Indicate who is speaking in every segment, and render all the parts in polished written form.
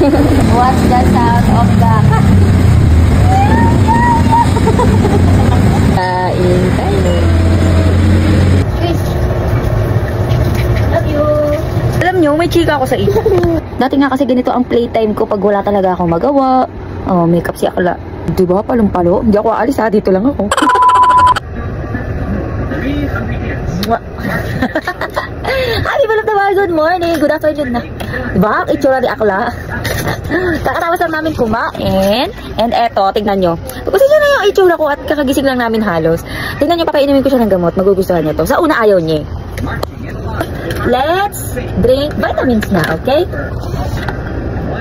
Speaker 1: What's the sound of the cat? Kain tayo. Chris, love you. Alam nyo, may chika ako sa iyo. Dati nga kasi ganito ang playtime ko pag wala talaga akong magawa. Oh, makeup si Akla. Diba, palong-palo? Hindi ako aalis ha, dito lang ako. Happy pala tawa, good morning, good afternoon na. Diba, itsura ni Akla. Kakatawas lang namin kumain. And eto, tignan nyo. Kasi yun na yung itsura ko at kakagising lang namin halos. Tignan nyo, papainumin ko siya ng gamot. Magugustuhan niya to. Sa una, ayaw niya. Let's drink vitamins na, okay?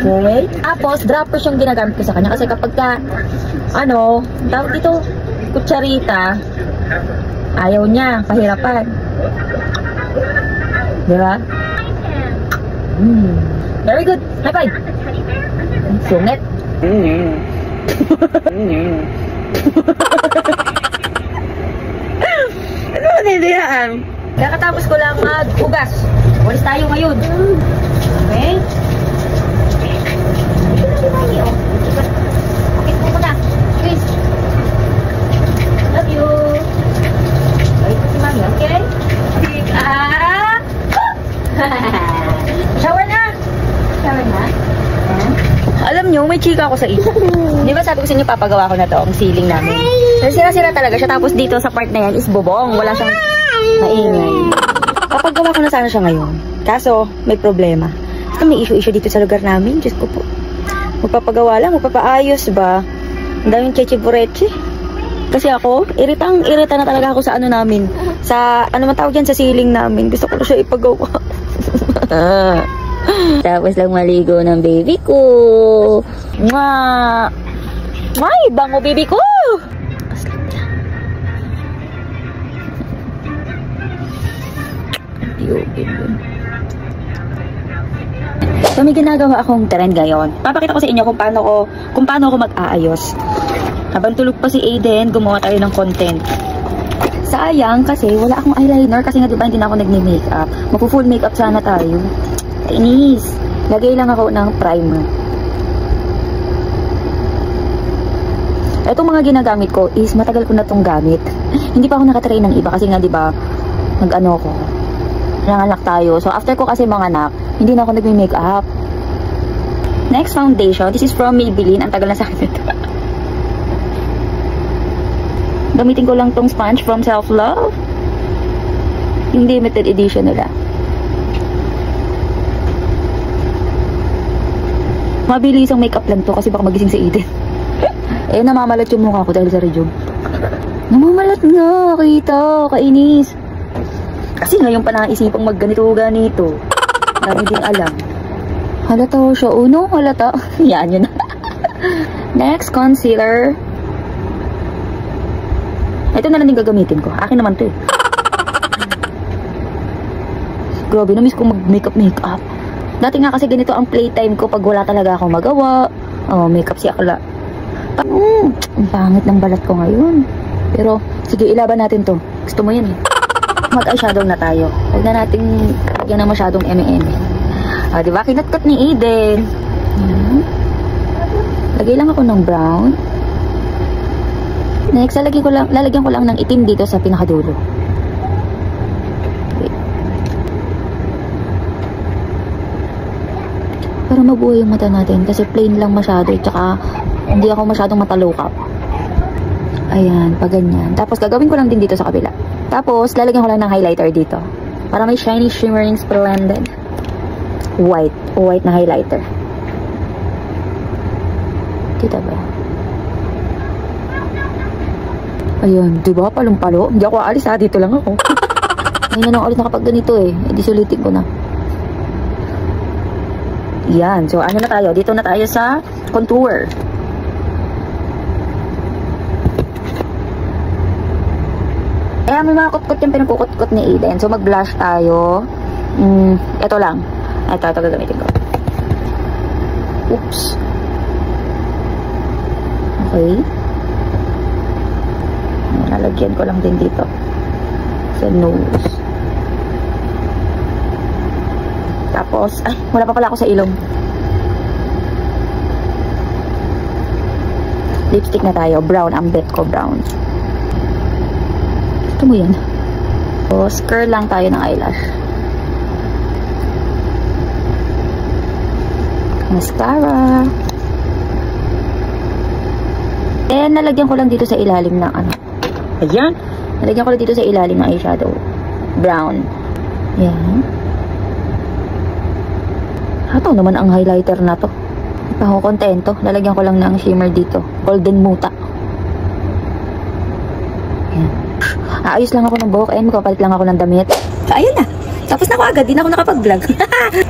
Speaker 1: Okay. Tapos, droppers yung ginagamit ko sa kanya. Kasi kapag ka, ano, tawag dito, kutsarita, ayaw niya, pahirapan. Diba? Very good. High five. Sungit. Ano ba niliyaan? Kakatapos ko lang mag-ugas. Walis tayo ngayon. Okay? Okay po muna. Chris. Love you. Balik po si Mami, okay? Shower na. Shower na. Alam nyo, may chika ako sa iyo. Di ba sabi ko sa inyo, papagawa ko na to, ang ceiling namin. Sira-sira talaga siya. Tapos dito sa part na yan is bubong. Wala siyang maingay. Papagawa ko na sana siya ngayon. Kaso, may problema. Kasi may issue dito sa lugar namin. Diyos ko po. Magpapagawa lang, magpapaayos ba? Ang daming cheche-bureche. Kasi ako, irita na talaga ako sa ano namin. Sa, ano man tawag yan, sa ceiling namin. Gusto ko na siya ipagawa. Tapos lang maligo ng baby ko. Mwah! Ay, bango baby ko! So, may ginagawa akong trend ngayon. Papakita ko sa inyo kung paano ako mag-aayos. Habang tulog pa si Aiden, gumawa tayo ng content. Sayang kasi wala akong eyeliner kasi nga diba hindi na ako nagme-makeup. Mapu-full makeup sana tayo. Inis. Lagay lang ako ng primer. Itong mga ginagamit ko is matagal ko na itong gamit. Hindi pa ako nakatry ng iba kasi nga diba nag-ano ko. Nanganak tayo. So after ko kasi manganak, hindi na ako nagme-makeup. Next foundation. This is from Maybelline. Ang tagal na sa akin ito. Gamitin ko lang tong sponge from Self Love. Yung limited edition nila. Mabilis ang makeup lang to kasi baka magising sa Eden. Eh, namamalat yung mukha ko dahil sa rejuve. Namamalat nga, kita, kainis. Kasi ngayon pa naisipang magganito-ganito. Dami din alam. Halata ko siya. Uno, halata. Yan yun. Next, concealer. Ito na lang din gagamitin ko. Akin naman to eh. Grabe, na-miss ko mag-makeup. Dati nga kasi ganito ang playtime ko pag wala talaga akong magawa. Oh, makeup si Akla. Ang pangit ng balat ko ngayon. Pero, sige, ilaban natin to. Gusto mo yan eh. Mag-eyeshadow na tayo. Huwag na nating lagyan na masyadong eme-eme. Ah, diba? Kinat-cut ni Eden. Lagay lang ako ng brown. Next, lalagyan ko lang ng itim dito sa pinakadulo. Okay. Para mabuhay yung mata natin kasi plain lang masyado. Tsaka, hindi ako masyadong matalukap. Ayan, pag ganyan. Tapos, gagawin ko lang din dito sa kabila. Tapos, lalagyan ko lang ng highlighter dito. Para may shiny, shimmering, splendid. White na highlighter. Kita ba? Ayun, diba? Palong-palo. Hindi ako aalis ha, dito lang ako. Ngayon na lang ulit nakapag ganito eh. E di sulitin ko na. Yan. So, ano na tayo? Dito na tayo sa contour. Eh, may mga kutkot yung pinagkukutkot ni Aiden. So, mag-blush tayo. Ito lang. Ito gagamitin ko. Oops. Okay. Nalagyan ko lang din dito. Sa nose. Tapos, ay, wala pa pala ako sa ilong. Lipstick na tayo. Brown. Ang bet ko, brown. Gusto mo yan? So, curl lang tayo ng eyelash. Mascara. And nalagyan ko lang dito sa ilalim ng ano. Ayan. Nalagyan ko lang dito sa ilalim ng eyeshadow. Brown. Ayan. Hataw naman ang highlighter na to. Hindi pa ako kontento. Lalagyan ko lang ng shimmer dito. Golden Muta. Ayan. Aayos lang ako ng buhok. Ayan, magpapalit lang ako ng damit. Ayun na. Tapos na ako agad. Di na ako nakapag-vlog.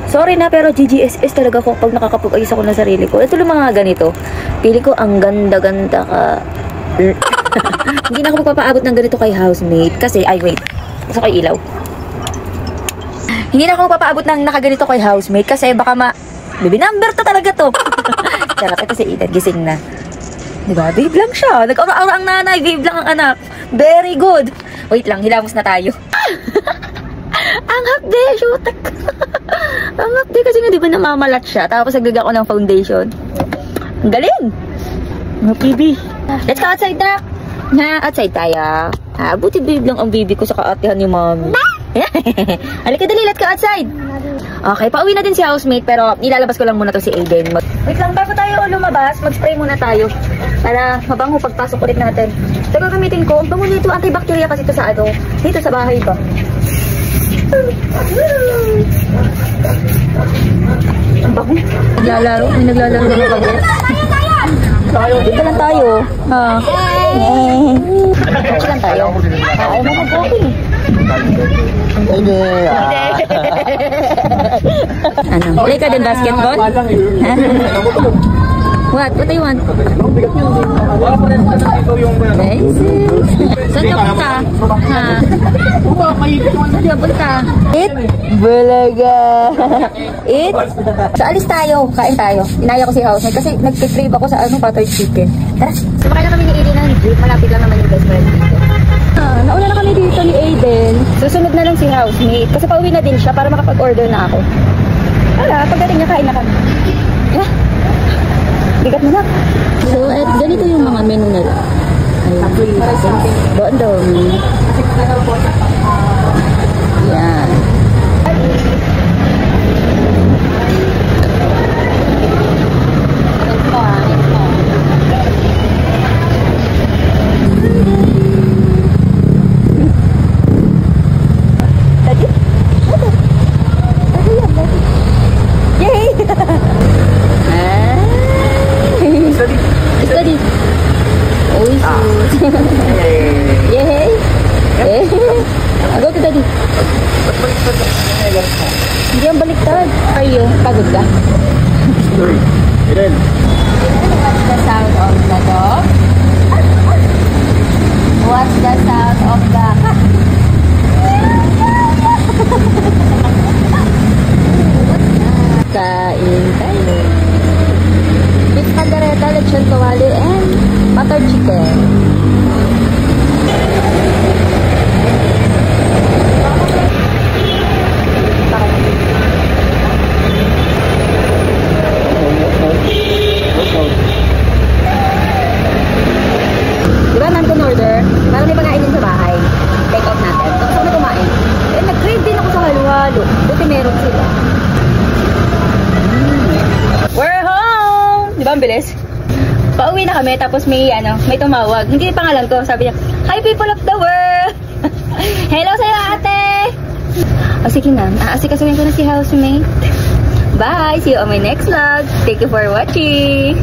Speaker 1: Sorry na, pero GGSS talaga ako pag nakakapag-ayos ako ng sarili ko. Ito lang mga ganito. Pili ko ang ganda-ganda ka. Hindi na ako magpapaabot ng ganito kay housemate. Kasi, ay wait. Gusto kay ilaw. Hindi na ako magpapaabot ng nakaganito kay housemate. Kasi baka baby number to talaga to. Charot, ito si Eden. Gising na. Diba? Babe lang siya. Nag-aura-aura ang nanay. Babe lang ang anak. Very good. Wait lang. Hilamos na tayo. Ang hapde, shoot. Ang hapde kasi nga, di ba namamalat siya. Tapos nagdaga ko ng foundation. Ang galing. Mga PB. Let's go outside na. Ha, outside tayo. Ha, buti babe lang ang baby ko sa kaatihan ni mommy. Halika dali, let's go outside. Okay, pauwi na din si housemate, pero ilalabas ko lang muna to si Aiden. Wait lang, bago tayo lumabas, mag-spray muna tayo. Para mabango pagpasok ulit natin. Ito gagamitin ko. Bango nito, antibacteria kasi ito sa ano. Dito sa bahay ba? Ang bago. Naglalaro? May naglalaro na bago. Dito lang tayo. Ha. Dito lang tayo. Ayaw mo mag-walking.
Speaker 2: Hindi.
Speaker 1: Ano? Play ka din basketball? What? What do you want? Nice. Saan ka punta? Ha? Saan ka punta? Eat? Bulaga. Eat? So, alis tayo. Kain tayo. Inaya ko si housemate kasi nag-crave ako sa butter chicken. Tara. Sumakay na kami ni Aiden ng jeep. Malapit lang naman yung best friend dito. Nauna na kami dito ni Aiden. Susunod na lang si housemate. Kasi pauwi na din siya para makapag-order na ako. Wala, pagdating niya kain na kami. Yeah. Bigat mo na. So, ganito yung mga menu nila. Ayan. Bondong. Yan. Study. Oh, shoot. Yay. Go to daddy. Hindi ang baliktad. Kayo, pagod ka.
Speaker 2: Eden.
Speaker 1: What's the sound of the dog? What's the sound of the cat? Kain tayo. Beef caldereta, lechon kawali, and butter chicken. Diba namin order? Parang may pagkain din sa bahay. Take out natin. Tapos ako na kumain. Eh, nag-crave din ako sa halo-halo. Buti meron sila. We're home! Di ba ang bilis? Pauwi na kami, tapos may tumawag. Hindi pangalan ko. Sabi niya, hi people of the world! Hello sa'yo ate! O sige na, aasikasuhin ko na si housemate. Bye! See you on my next vlog. Thank you for watching!